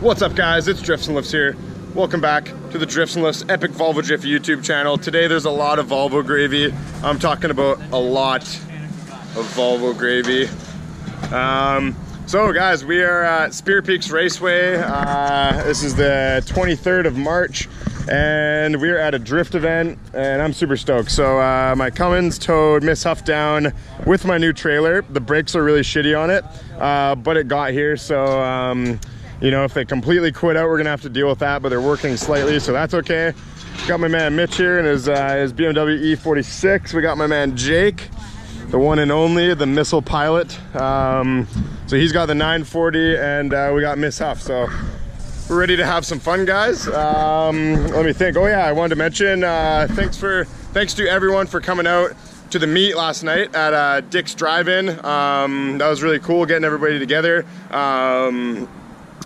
What's up guys, it's Drifts and Lifts here. Welcome back to the Drifts and Lifts Epic Volvo Drift YouTube channel. Today there's a lot of Volvo gravy. I'm talking about a lot of Volvo gravy. So guys, we are at Spear Peaks Raceway. This is the 23rd of March and we're at a drift event and I'm super stoked. So my Cummins towed Miss Huff down with my new trailer. The brakes are really shitty on it, but it got here. So you know, if they completely quit out, we're gonna have to deal with that, but they're working slightly, so that's okay. Got my man Mitch here in his BMW E46. We got my man Jake, the one and only, the missile pilot. So he's got the 940 and we got Miss Huff. So we're ready to have some fun, guys. Let me think. Oh yeah, I wanted to mention, thanks to everyone for coming out to the meet last night at Dick's Drive-In. That was really cool, getting everybody together.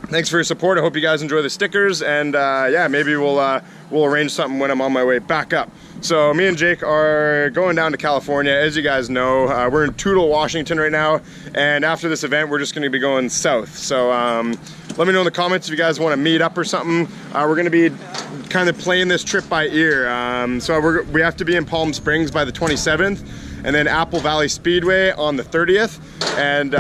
Thanks for your support. I hope you guys enjoy the stickers, and yeah, maybe we'll arrange something when I'm on my way back up. So me and Jake are going down to California. As you guys know, we're in Toutle, Washington right now, and after this event we're just going to be going south. So let me know in the comments if you guys want to meet up or something. We're going to be kind of playing this trip by ear. So we have to be in Palm Springs by the 27th, and then Apple Valley Speedway on the 30th, and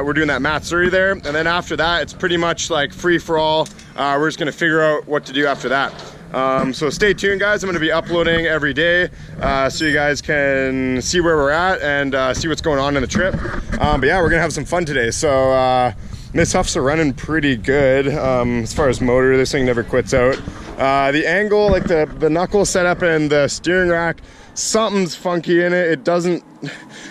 we're doing that Matsuri there. And then after that, it's pretty much like free for all. We're just gonna figure out what to do after that. So stay tuned, guys. I'm gonna be uploading every day so you guys can see where we're at and see what's going on in the trip. But yeah, we're gonna have some fun today. So Miss Huffs are running pretty good as far as motor. This thing never quits out. The angle, like the knuckle setup and the steering rack, something's funky in it. It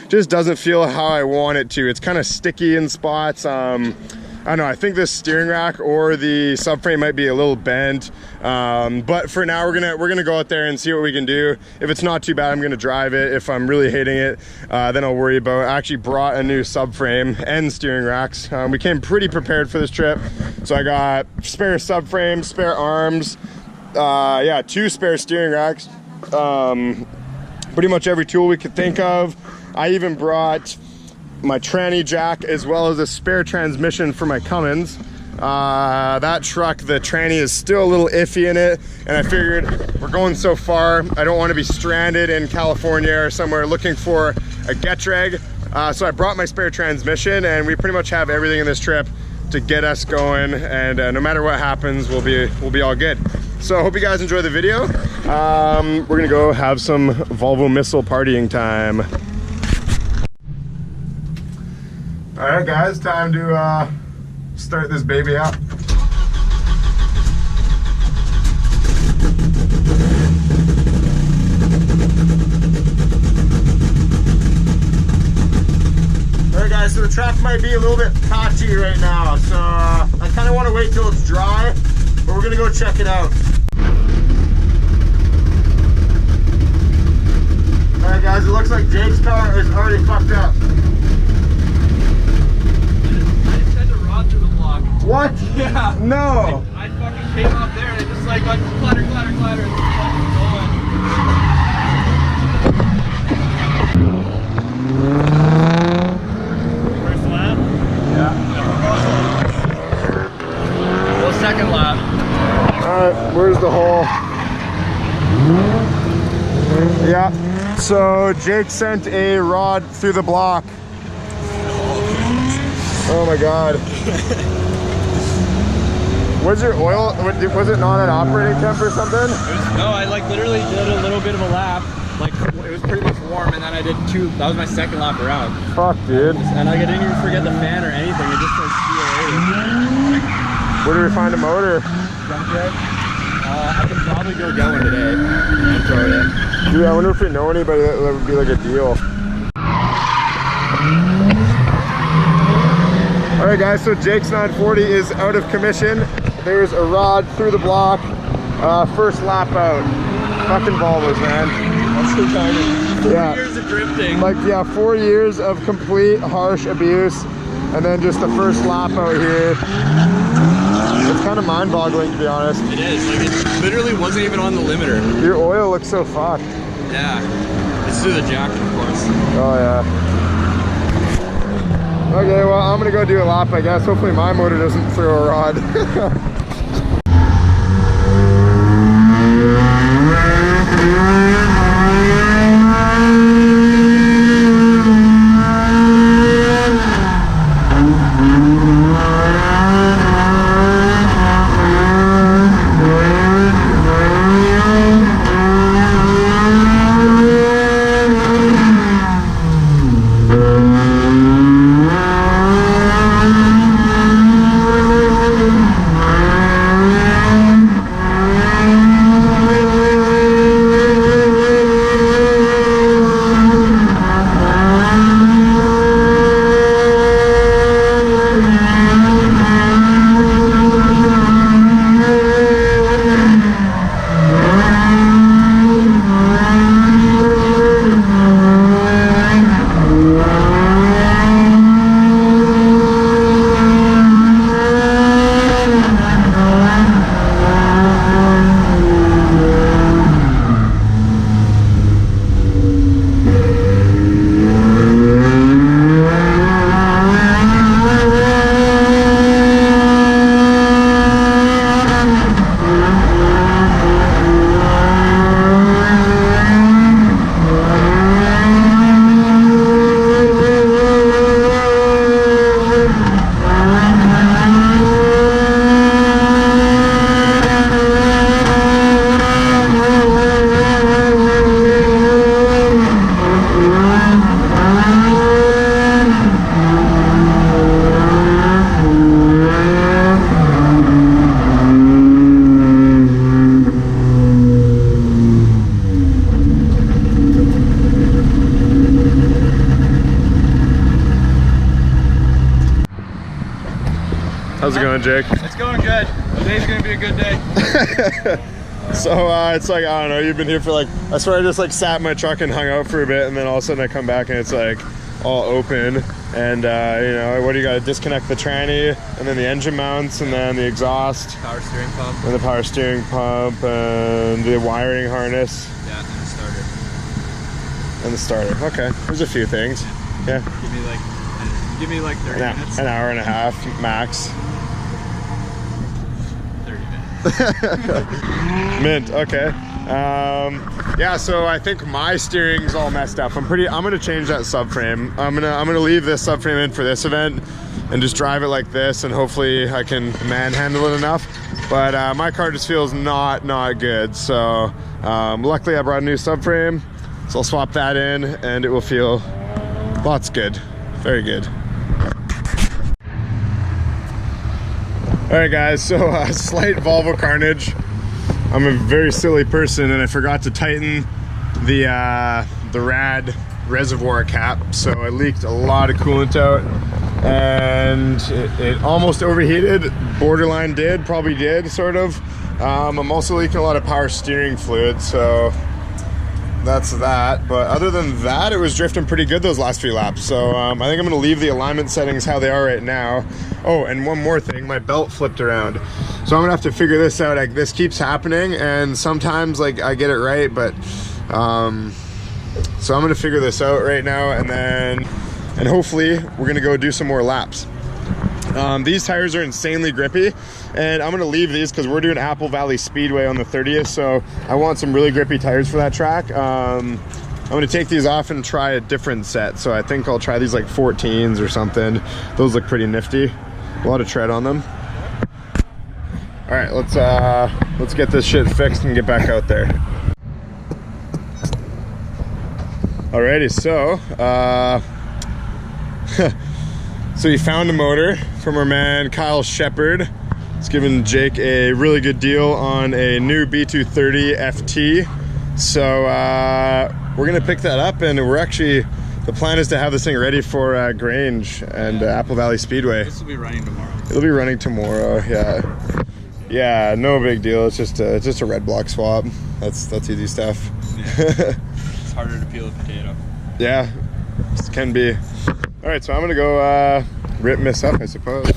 just doesn't feel how I want it to. It's kind of sticky in spots. I don't know, I think this steering rack or the subframe might be a little bent. But for now, we're gonna go out there and see what we can do. If it's not too bad, I'm gonna drive it. If I'm really hating it, then I'll worry about it. I actually brought a new subframe and steering racks. We came pretty prepared for this trip. So I got spare subframe, spare arms, yeah, 2 spare steering racks. Pretty much every tool we could think of. I even brought my tranny jack as well as a spare transmission for my Cummins. That truck, the tranny is still a little iffy in it, and I figured we're going so far, I don't want to be stranded in California or somewhere looking for a Getrag. So I brought my spare transmission, and we pretty much have everything in this trip to get us going, and no matter what happens, we'll be all good. So I hope you guys enjoy the video. We're gonna go have some Volvo missile partying time. All right guys, time to start this baby up. All right guys, so the track might be a little bit patchy right now, so I kind of want to wait till it's dry, but we're gonna go check it out. Alright guys, it looks like Jake's car is already fucked up. I just had to rod through the block. What? Yeah. No. I fucking came up there and it just like got clatter, clatter, clatter and just fucking going. First lap? Yeah. Well, second lap. Alright, where's the hole? Yeah. So Jake sent a rod through the block. Oh my god. Was your oil, was it not at operating temp or something? No, I like literally did a little bit of a lap. Like it was pretty much warm, and then I did 2. That was my second lap around. Fuck, dude. And like, I didn't even forget the fan or anything. It just says see you later. Where do we find a motor? I can probably go get one today and throw it in. Dude, I wonder if we know anybody that would be like a deal. Alright guys, so Jake's 940 is out of commission. There's a rod through the block. First lap out. Fucking Volvos, man. That's retarded. 4 Yeah. years of drifting. Like, yeah, 4 years of complete harsh abuse, and then just the first lap out here. It's kind of mind-boggling, to be honest. It is. Like, it literally wasn't even on the limiter. Your oil looks so fucked. Yeah. It's through the jacket, of course. Oh, yeah. Okay, well, I'm gonna go do a lap, I guess. Hopefully my motor doesn't throw a rod. How's it going, Jake? It's going good. Today's gonna be a good day. So it's like, I don't know, you've been here for like, I swear I just like sat in my truck and hung out for a bit, and then all of a sudden I come back and it's like all open, and you know, what do you got to disconnect the tranny, and then the engine mounts, and then the exhaust, Power steering pump. and the power steering pump, and the wiring harness, Yeah, and the starter. and the starter. Okay, there's a few things. Yeah, Give me like 30 minutes. an hour and a half max. 30 minutes. Mint. Okay. Yeah, so I think my steering's all messed up. I'm gonna change that subframe. I'm gonna leave this subframe in for this event and just drive it like this, and hopefully I can manhandle it enough. But my car just feels not good. So luckily I brought a new subframe, so I'll swap that in and it will feel lots good. Very good. All right, guys, so slight Volvo carnage. I'm a very silly person and I forgot to tighten the rad reservoir cap, so I leaked a lot of coolant out, and it almost overheated. Borderline did, probably did, sort of. I'm also leaking a lot of power steering fluid, so that's that. But other than that, it was drifting pretty good those last few laps. So I think I'm gonna leave the alignment settings how they are right now. Oh, and one more thing, my belt flipped around. So I'm gonna have to figure this out. Like, this keeps happening, and sometimes like I get it right, but so I'm gonna figure this out right now, and hopefully we're gonna go do some more laps. These tires are insanely grippy, and I'm gonna leave these because we're doing Apple Valley Speedway on the 30th, so I want some really grippy tires for that track. I'm gonna take these off and try a different set, so I think I'll try these like 14s or something. Those look pretty nifty. A lot of tread on them. All right, let's get this shit fixed and get back out there. Alrighty, so so we found a motor from our man Kyle Shepard. He's giving Jake a really good deal on a new B230 FT. So we're gonna pick that up, and the plan is to have this thing ready for Grange and Apple Valley Speedway. This will be running tomorrow. It'll be running tomorrow, yeah. Yeah, no big deal. It's just a red block swap. That's easy stuff. Yeah. It's harder to peel a potato. Yeah, it can be. All right, so I'm gonna go rip this up, I suppose.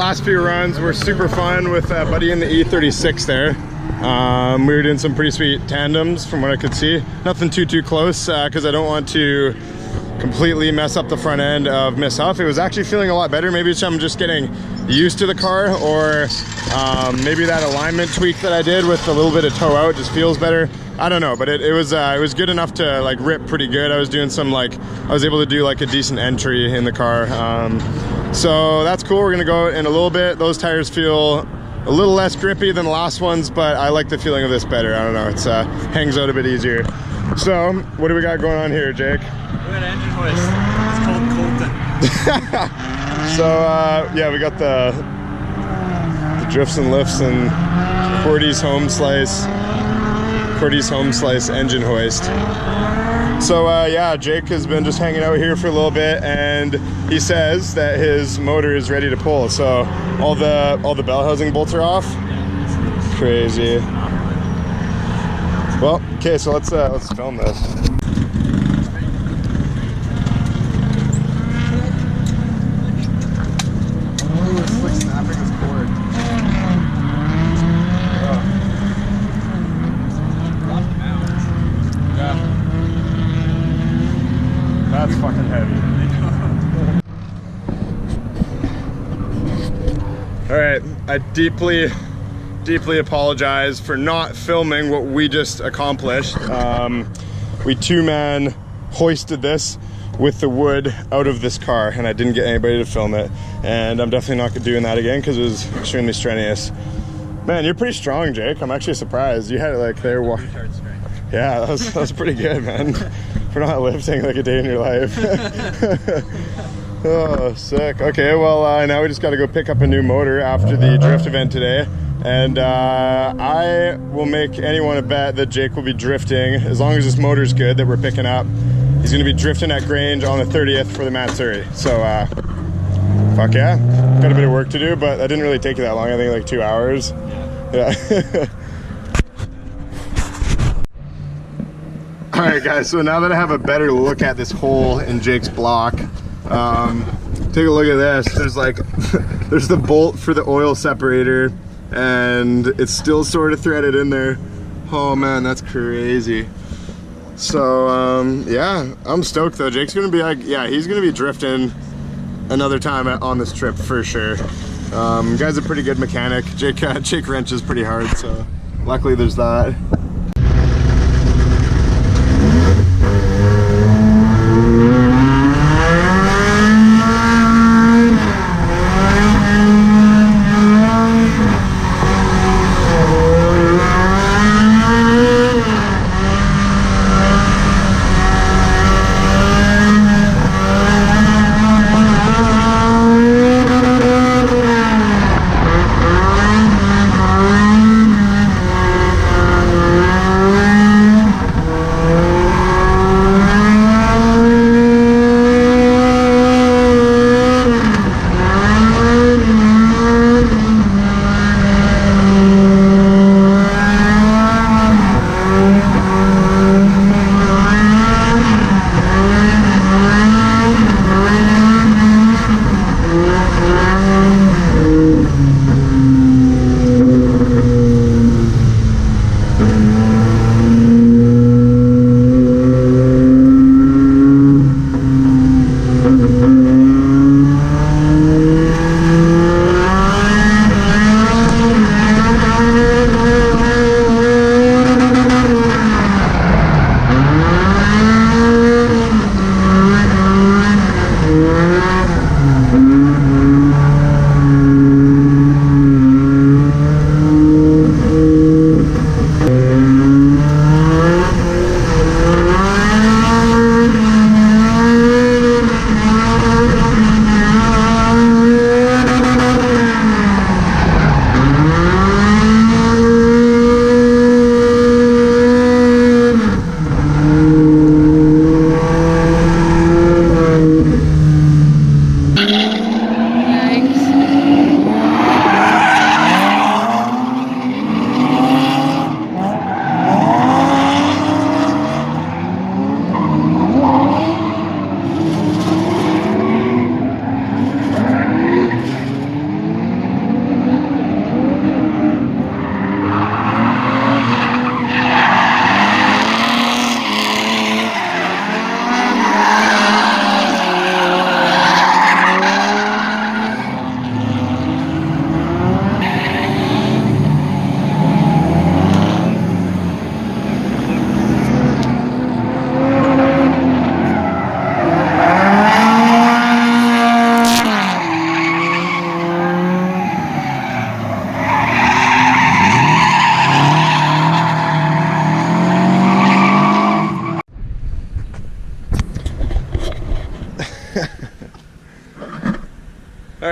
last few runs were super fun with Buddy in the E36 there. We were doing some pretty sweet tandems from what I could see. Nothing too close because I don't want to completely mess up the front end of Miss Huff. It was actually feeling a lot better. Maybe I'm just getting used to the car, or maybe that alignment tweak that I did with a little bit of toe out just feels better. I don't know, but it was good enough to like rip pretty good. I was doing some like, I was able to do like a decent entry in the car. So that's cool. We're gonna go in a little bit. Those tires feel a little less grippy than the last ones, but I like the feeling of this better. I don't know, it's hangs out a bit easier. So what do we got going on here, Jake? We got an engine hoist. It's called Colton. So yeah, we got the drifts and lifts and Cordy's home slice engine hoist. So yeah, Jake has been just hanging out here for a little bit, and he says that his motor is ready to pull. So all the bell housing bolts are off. Crazy. Well, okay, so let's film this. That's fucking heavy. All right, I deeply apologize for not filming what we just accomplished. We two-man hoisted this with the wood out of this car, and I didn't get anybody to film it. And I'm definitely not doing that again because it was extremely strenuous. Man, you're pretty strong, Jake. I'm actually surprised. You had it like there. Yeah, that was pretty good, man. For not lifting like a day in your life. Oh, sick. Okay, well, now we just got to go pick up a new motor after the drift event today. And I will make anyone a bet that Jake will be drifting, as long as this motor's good that we're picking up. He's going to be drifting at Grange on the 30th for the Matsuri. So, fuck yeah. Got a bit of work to do, but that didn't really take you that long. I think like 2 hours. Yeah. Alright guys, so now that I have a better look at this hole in Jake's block, take a look at this. There's like, there's the bolt for the oil separator, and it's still sort of threaded in there. Oh man, that's crazy. So yeah, I'm stoked though. Jake's gonna be like, yeah, he's gonna be drifting another time on this trip for sure. Guy's a pretty good mechanic. Jake wrenches pretty hard, so luckily there's that.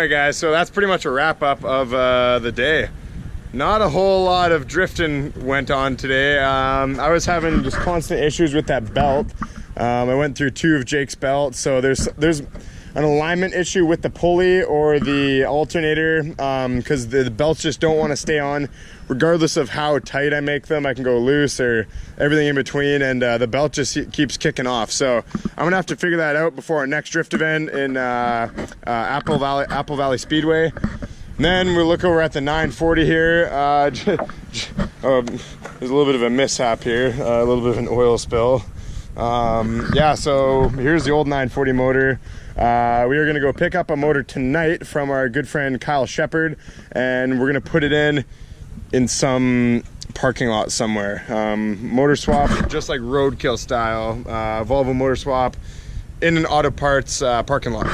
right, guys, so that's pretty much a wrap up of the day. Not a whole lot of drifting went on today. I was having just constant issues with that belt. I went through 2 of Jake's belts, so there's an alignment issue with the pulley or the alternator, because the belts just don't want to stay on regardless of how tight I make them. I can go loose or everything in between, and the belt just keeps kicking off. So I'm gonna have to figure that out before our next drift event in Apple Valley Speedway. And then we look over at the 940 here. There's a little bit of a mishap here, a little bit of an oil spill. Yeah, so here's the old 940 motor. We are going to go pick up a motor tonight from our good friend Kyle Shepard, and we're going to put it in some parking lot somewhere. Motor swap, just like roadkill style, Volvo motor swap in an auto parts parking lot.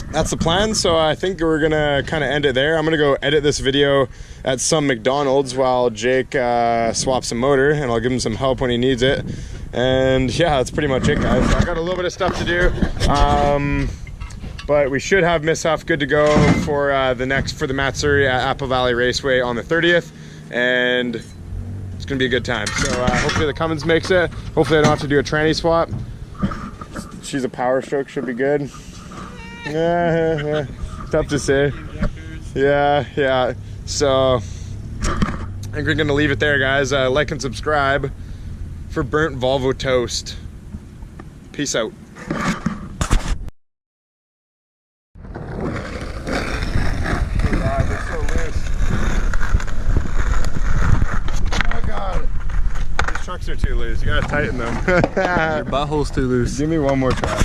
That's the plan, so I think we're gonna kind of end it there. I'm gonna go edit this video at some McDonald's while Jake swaps a motor, and I'll give him some help when he needs it. And yeah, that's pretty much it, guys. I got a little bit of stuff to do, but we should have Miss Huff good to go for the Matsuri at Apple Valley Raceway on the 30th, and it's gonna be a good time. So hopefully the Cummins makes it. Hopefully I don't have to do a tranny swap. She's a Power Stroke, should be good. Yeah, tough to say. Yeah. So I think we're gonna leave it there, guys. Like and subscribe for burnt Volvo toast. Peace out. Oh God, these trucks are too loose. You gotta tighten them. Your butthole's too loose. Give me one more try.